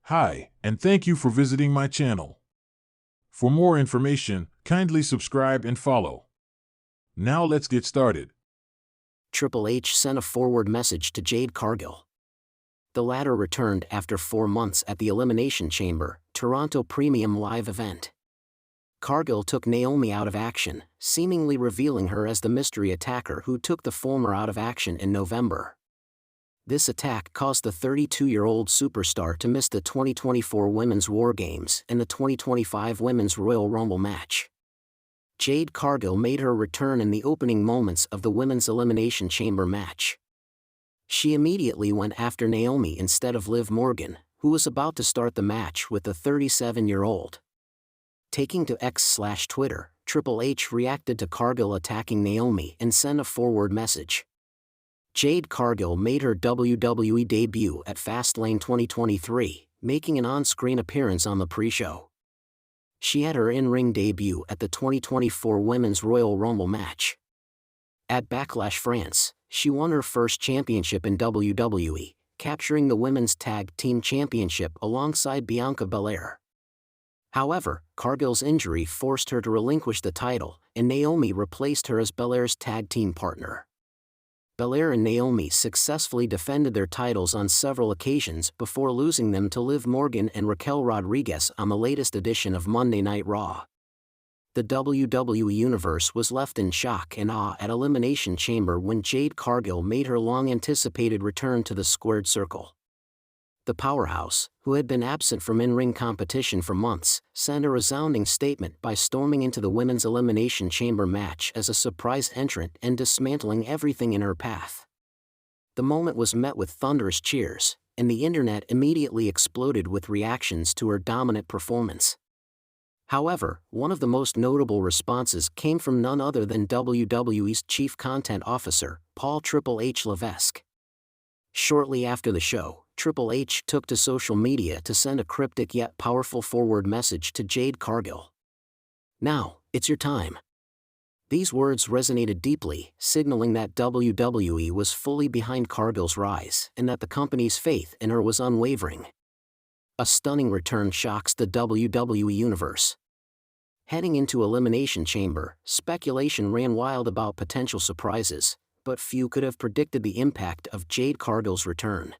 Hi, and thank you for visiting my channel. For more information, kindly subscribe and follow. Now let's get started. Triple H sent a forward message to Jade Cargill. The latter returned after 4 months at the Elimination Chamber, Toronto Premium Live event. Cargill took Naomi out of action, seemingly revealing her as the mystery attacker who took the former out of action in November. This attack caused the 32-year-old superstar to miss the 2024 Women's War Games and the 2025 Women's Royal Rumble match. Jade Cargill made her return in the opening moments of the Women's Elimination Chamber match. She immediately went after Naomi instead of Liv Morgan, who was about to start the match with the 37-year-old. Taking to X/Twitter, Triple H reacted to Cargill attacking Naomi and sent a forward message. Jade Cargill made her WWE debut at Fastlane 2023, making an on-screen appearance on the pre-show. She had her in-ring debut at the 2024 Women's Royal Rumble match. At Backlash France, she won her first championship in WWE, capturing the Women's Tag Team Championship alongside Bianca Belair. However, Cargill's injury forced her to relinquish the title, and Naomi replaced her as Belair's tag team partner. Belair and Naomi successfully defended their titles on several occasions before losing them to Liv Morgan and Raquel Rodriguez on the latest edition of Monday Night Raw. The WWE Universe was left in shock and awe at Elimination Chamber when Jade Cargill made her long-anticipated return to the squared circle. The powerhouse, who had been absent from in-ring competition for months, sent a resounding statement by storming into the Women's Elimination Chamber match as a surprise entrant and dismantling everything in her path. The moment was met with thunderous cheers, and the internet immediately exploded with reactions to her dominant performance. However, one of the most notable responses came from none other than WWE's Chief Content Officer, Paul Triple H Levesque. Shortly after the show, Triple H took to social media to send a cryptic yet powerful forward message to Jade Cargill. "Now, it's your time." These words resonated deeply, signaling that WWE was fully behind Cargill's rise and that the company's faith in her was unwavering. A stunning return shocks the WWE Universe. Heading into Elimination Chamber, speculation ran wild about potential surprises, but few could have predicted the impact of Jade Cargill's return.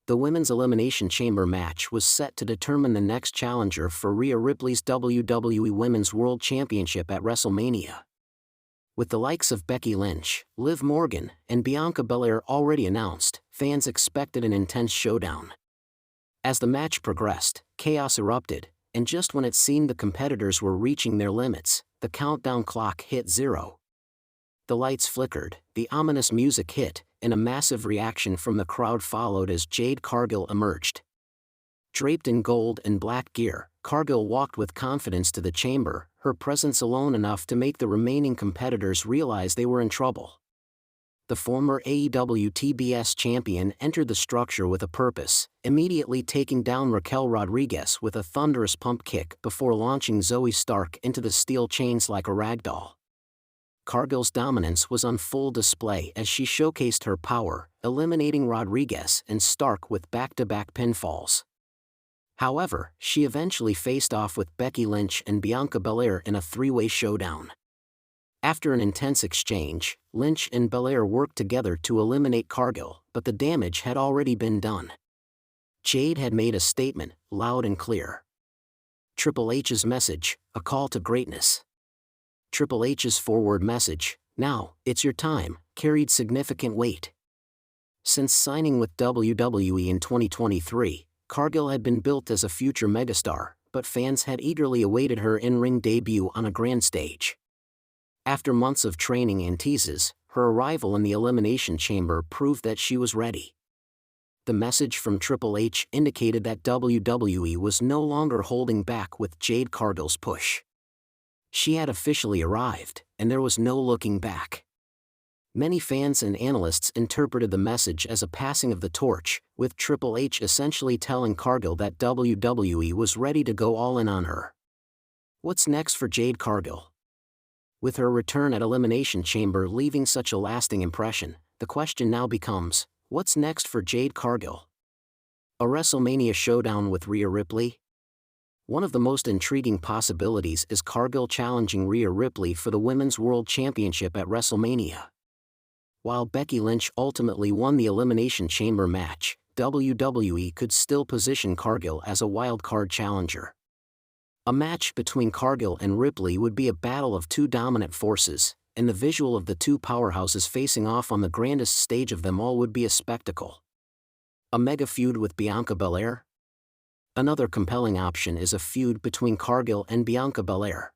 The Women's Elimination Chamber match was set to determine the next challenger for Rhea Ripley's WWE Women's World Championship at WrestleMania. With the likes of Becky Lynch, Liv Morgan, and Bianca Belair already announced, fans expected an intense showdown. As the match progressed, chaos erupted, and just when it seemed the competitors were reaching their limits, the countdown clock hit 0. The lights flickered, the ominous music hit, and a massive reaction from the crowd followed as Jade Cargill emerged. Draped in gold and black gear, Cargill walked with confidence to the chamber, her presence alone enough to make the remaining competitors realize they were in trouble. The former AEW TBS champion entered the structure with a purpose, immediately taking down Raquel Rodriguez with a thunderous pump kick before launching Zoe Stark into the steel chains like a ragdoll. Cargill's dominance was on full display as she showcased her power, eliminating Rodriguez and Stark with back-to-back pinfalls. However, she eventually faced off with Becky Lynch and Bianca Belair in a three-way showdown. After an intense exchange, Lynch and Belair worked together to eliminate Cargill, but the damage had already been done. Jade had made a statement, loud and clear. Triple H's message, a call to greatness. Triple H's forward message, "Now, it's your time," carried significant weight. Since signing with WWE in 2023, Cargill had been built as a future megastar, but fans had eagerly awaited her in-ring debut on a grand stage. After months of training and teases, her arrival in the Elimination Chamber proved that she was ready. The message from Triple H indicated that WWE was no longer holding back with Jade Cargill's push. She had officially arrived, and there was no looking back. Many fans and analysts interpreted the message as a passing of the torch, with Triple H essentially telling Cargill that WWE was ready to go all in on her. What's next for Jade Cargill? With her return at Elimination Chamber leaving such a lasting impression, the question now becomes, what's next for Jade Cargill? A WrestleMania showdown with Rhea Ripley? One of the most intriguing possibilities is Cargill challenging Rhea Ripley for the Women's World Championship at WrestleMania. While Becky Lynch ultimately won the Elimination Chamber match, WWE could still position Cargill as a wild-card challenger. A match between Cargill and Ripley would be a battle of two dominant forces, and the visual of the two powerhouses facing off on the grandest stage of them all would be a spectacle. A mega feud with Bianca Belair? Another compelling option is a feud between Cargill and Bianca Belair.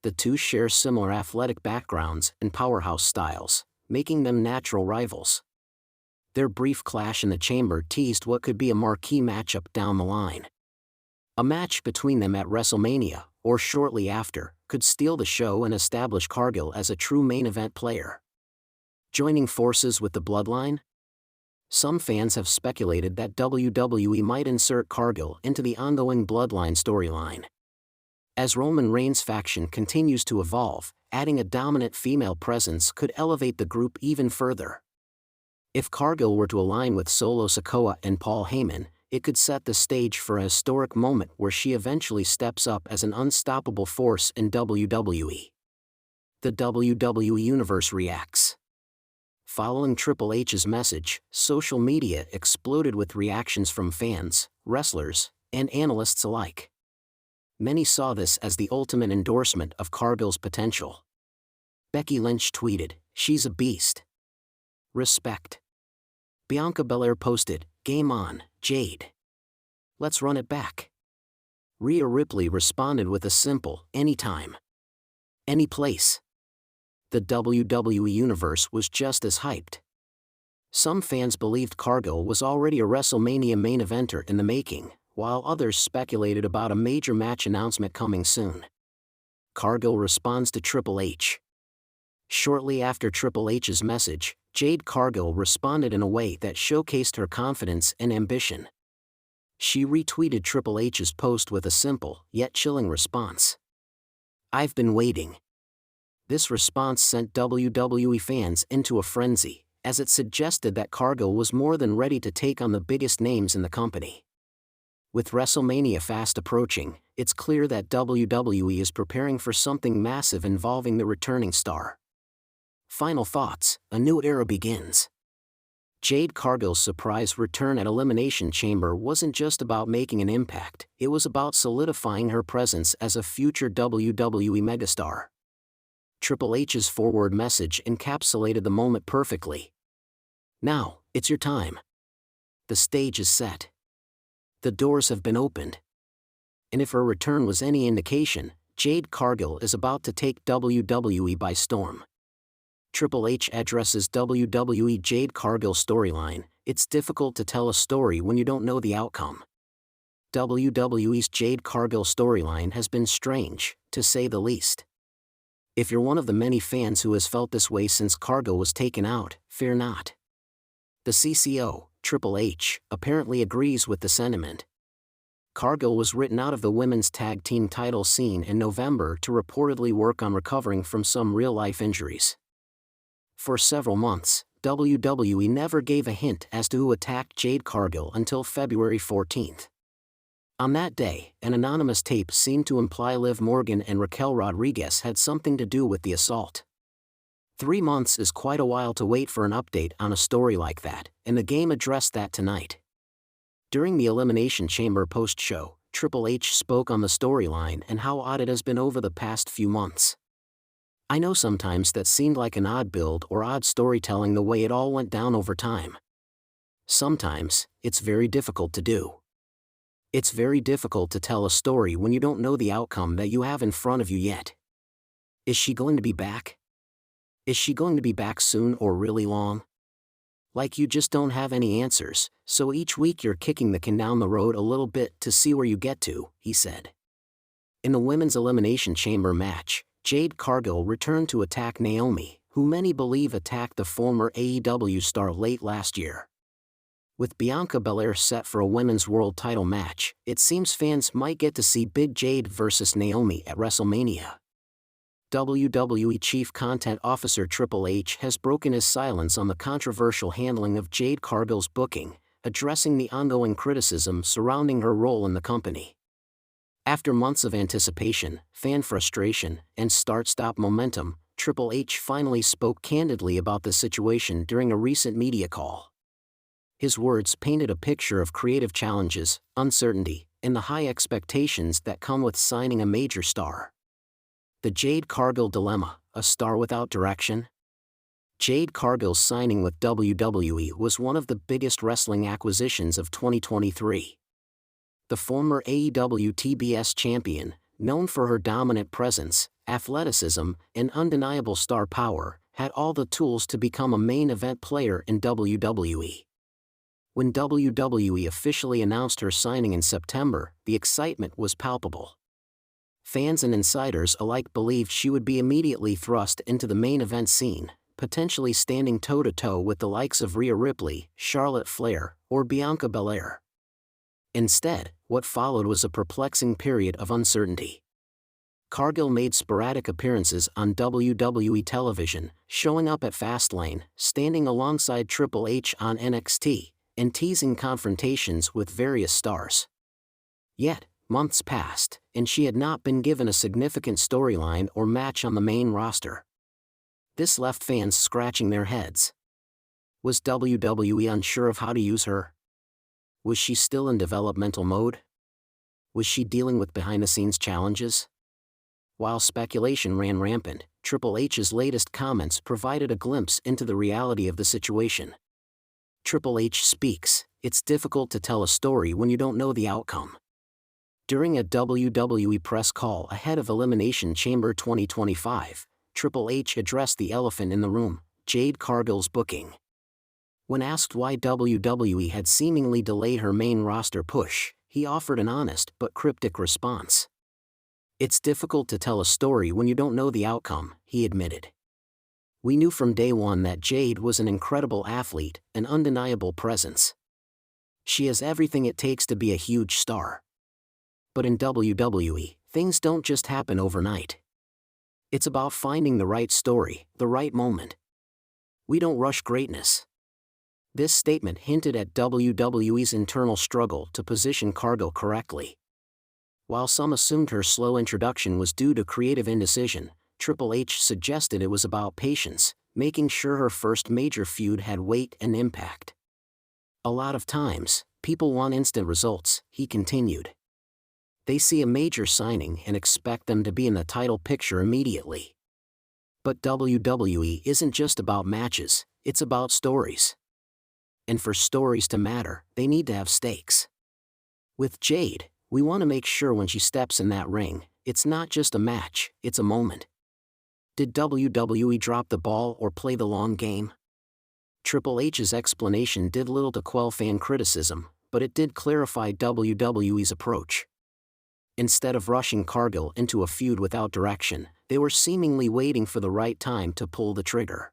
The two share similar athletic backgrounds and powerhouse styles, making them natural rivals. Their brief clash in the chamber teased what could be a marquee matchup down the line. A match between them at WrestleMania, or shortly after, could steal the show and establish Cargill as a true main event player. Joining forces with the Bloodline? Some fans have speculated that WWE might insert Cargill into the ongoing Bloodline storyline. As Roman Reigns' faction continues to evolve, adding a dominant female presence could elevate the group even further. If Cargill were to align with Solo Sikoa and Paul Heyman, it could set the stage for a historic moment where she eventually steps up as an unstoppable force in WWE. The WWE Universe reacts. Following Triple H's message, social media exploded with reactions from fans, wrestlers, and analysts alike. Many saw this as the ultimate endorsement of Cargill's potential. Becky Lynch tweeted, "She's a beast. Respect." Bianca Belair posted, "Game on, Jade. Let's run it back." Rhea Ripley responded with a simple, "Anytime. Any place." The WWE Universe was just as hyped. Some fans believed Cargill was already a WrestleMania main eventer in the making, while others speculated about a major match announcement coming soon. Cargill responds to Triple H. Shortly after Triple H's message, Jade Cargill responded in a way that showcased her confidence and ambition. She retweeted Triple H's post with a simple, yet chilling response. "I've been waiting." This response sent WWE fans into a frenzy, as it suggested that Cargill was more than ready to take on the biggest names in the company. With WrestleMania fast approaching, it's clear that WWE is preparing for something massive involving the returning star. Final thoughts: a new era begins. Jade Cargill's surprise return at Elimination Chamber wasn't just about making an impact, it was about solidifying her presence as a future WWE megastar. Triple H's forward message encapsulated the moment perfectly. "Now, it's your time. The stage is set. The doors have been opened." And if her return was any indication, Jade Cargill is about to take WWE by storm. Triple H addresses WWE Jade Cargill storyline. It's difficult to tell a story when you don't know the outcome. WWE's Jade Cargill storyline has been strange, to say the least. If you're one of the many fans who has felt this way since Cargill was taken out, fear not. The CCO, Triple H, apparently agrees with the sentiment. Cargill was written out of the women's tag team title scene in November to reportedly work on recovering from some real-life injuries. For several months, WWE never gave a hint as to who attacked Jade Cargill until February 14th. On that day, an anonymous tape seemed to imply Liv Morgan and Raquel Rodriguez had something to do with the assault. 3 months is quite a while to wait for an update on a story like that, and the game addressed that tonight. During the Elimination Chamber post-show, Triple H spoke on the storyline and how odd it has been over the past few months. "I know sometimes that seemed like an odd build or odd storytelling the way it all went down over time. Sometimes, it's very difficult to do. It's very difficult to tell a story when you don't know the outcome that you have in front of you yet. Is she going to be back? Is she going to be back soon or really long? Like you just don't have any answers, so each week you're kicking the can down the road a little bit to see where you get to," he said. In the Women's Elimination Chamber match, Jade Cargill returned to attack Naomi, who many believe attacked the former AEW star late last year. With Bianca Belair set for a women's world title match, it seems fans might get to see Big Jade versus Naomi at WrestleMania. WWE Chief Content Officer Triple H has broken his silence on the controversial handling of Jade Cargill's booking, addressing the ongoing criticism surrounding her role in the company. After months of anticipation, fan frustration, and start-stop momentum, Triple H finally spoke candidly about the situation during a recent media call. His words painted a picture of creative challenges, uncertainty, and the high expectations that come with signing a major star. The Jade Cargill dilemma: a star without direction? Jade Cargill's signing with WWE was one of the biggest wrestling acquisitions of 2023. The former AEW TBS champion, known for her dominant presence, athleticism, and undeniable star power, had all the tools to become a main event player in WWE. When WWE officially announced her signing in September, the excitement was palpable. Fans and insiders alike believed she would be immediately thrust into the main event scene, potentially standing toe-to-toe with the likes of Rhea Ripley, Charlotte Flair, or Bianca Belair. Instead, what followed was a perplexing period of uncertainty. Cargill made sporadic appearances on WWE television, showing up at Fastlane, standing alongside Triple H on NXT, and teasing confrontations with various stars. Yet, months passed, and she had not been given a significant storyline or match on the main roster. This left fans scratching their heads. Was WWE unsure of how to use her? Was she still in developmental mode? Was she dealing with behind-the-scenes challenges? While speculation ran rampant, Triple H's latest comments provided a glimpse into the reality of the situation. Triple H speaks: "It's difficult to tell a story when you don't know the outcome." During a WWE press call ahead of Elimination Chamber 2025, Triple H addressed the elephant in the room: Jade Cargill's booking. When asked why WWE had seemingly delayed her main roster push, he offered an honest but cryptic response. "It's difficult to tell a story when you don't know the outcome," he admitted. "We knew from day one that Jade was an incredible athlete, an undeniable presence. She has everything it takes to be a huge star. But in WWE, things don't just happen overnight. It's about finding the right story, the right moment. We don't rush greatness." This statement hinted at WWE's internal struggle to position Cargill correctly. While some assumed her slow introduction was due to creative indecision, Triple H suggested it was about patience, making sure her first major feud had weight and impact. "A lot of times, people want instant results," he continued. "They see a major signing and expect them to be in the title picture immediately. But WWE isn't just about matches, it's about stories. And for stories to matter, they need to have stakes. With Jade, we want to make sure when she steps in that ring, it's not just a match, it's a moment." Did WWE drop the ball or play the long game? Triple H's explanation did little to quell fan criticism, but it did clarify WWE's approach. Instead of rushing Cargill into a feud without direction, they were seemingly waiting for the right time to pull the trigger.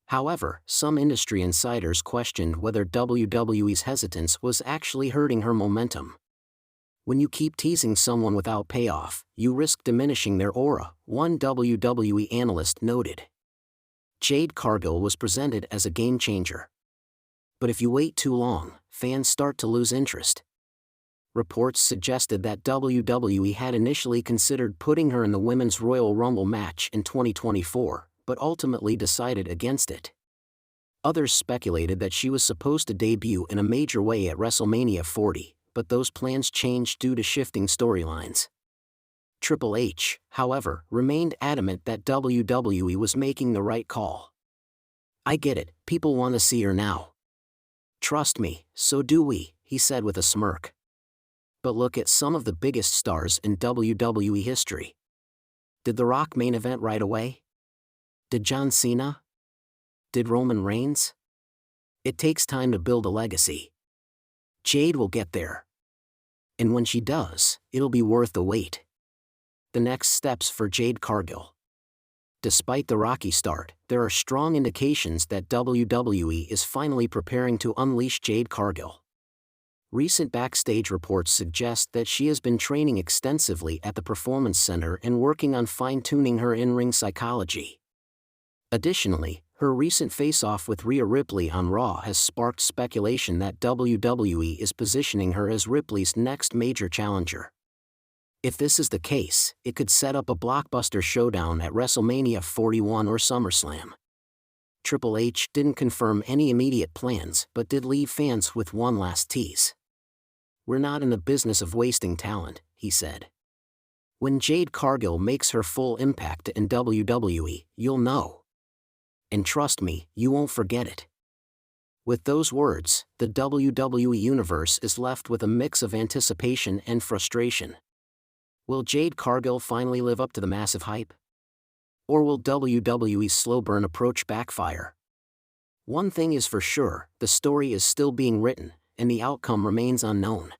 However, some industry insiders questioned whether WWE's hesitance was actually hurting her momentum. "When you keep teasing someone without payoff, you risk diminishing their aura," one WWE analyst noted. Jade Cargill was presented as a game-changer. But if you wait too long, fans start to lose interest. Reports suggested that WWE had initially considered putting her in the Women's Royal Rumble match in 2024, but ultimately decided against it. Others speculated that she was supposed to debut in a major way at WrestleMania 40, but those plans changed due to shifting storylines. Triple H, however, remained adamant that WWE was making the right call. "I get it, people want to see her now. Trust me, so do we," he said with a smirk. But look at some of the biggest stars in WWE history. Did The Rock main event right away? Did John Cena? Did Roman Reigns? It takes time to build a legacy. Jade will get there. And when she does, it'll be worth the wait. The next steps for Jade Cargill. Despite the rocky start, there are strong indications that WWE is finally preparing to unleash Jade Cargill. Recent backstage reports suggest that she has been training extensively at the Performance Center and working on fine-tuning her in-ring psychology. Additionally, Her recent face-off with Rhea Ripley on Raw has sparked speculation that WWE is positioning her as Ripley's next major challenger. If this is the case, it could set up a blockbuster showdown at WrestleMania 41 or SummerSlam. Triple H didn't confirm any immediate plans but did leave fans with one last tease. "We're not in the business of wasting talent," he said. "When Jade Cargill makes her full impact in WWE, you'll know. And trust me, you won't forget it." With those words, the WWE Universe is left with a mix of anticipation and frustration. Will Jade Cargill finally live up to the massive hype? Or will WWE's slow burn approach backfire? One thing is for sure, the story is still being written, and the outcome remains unknown.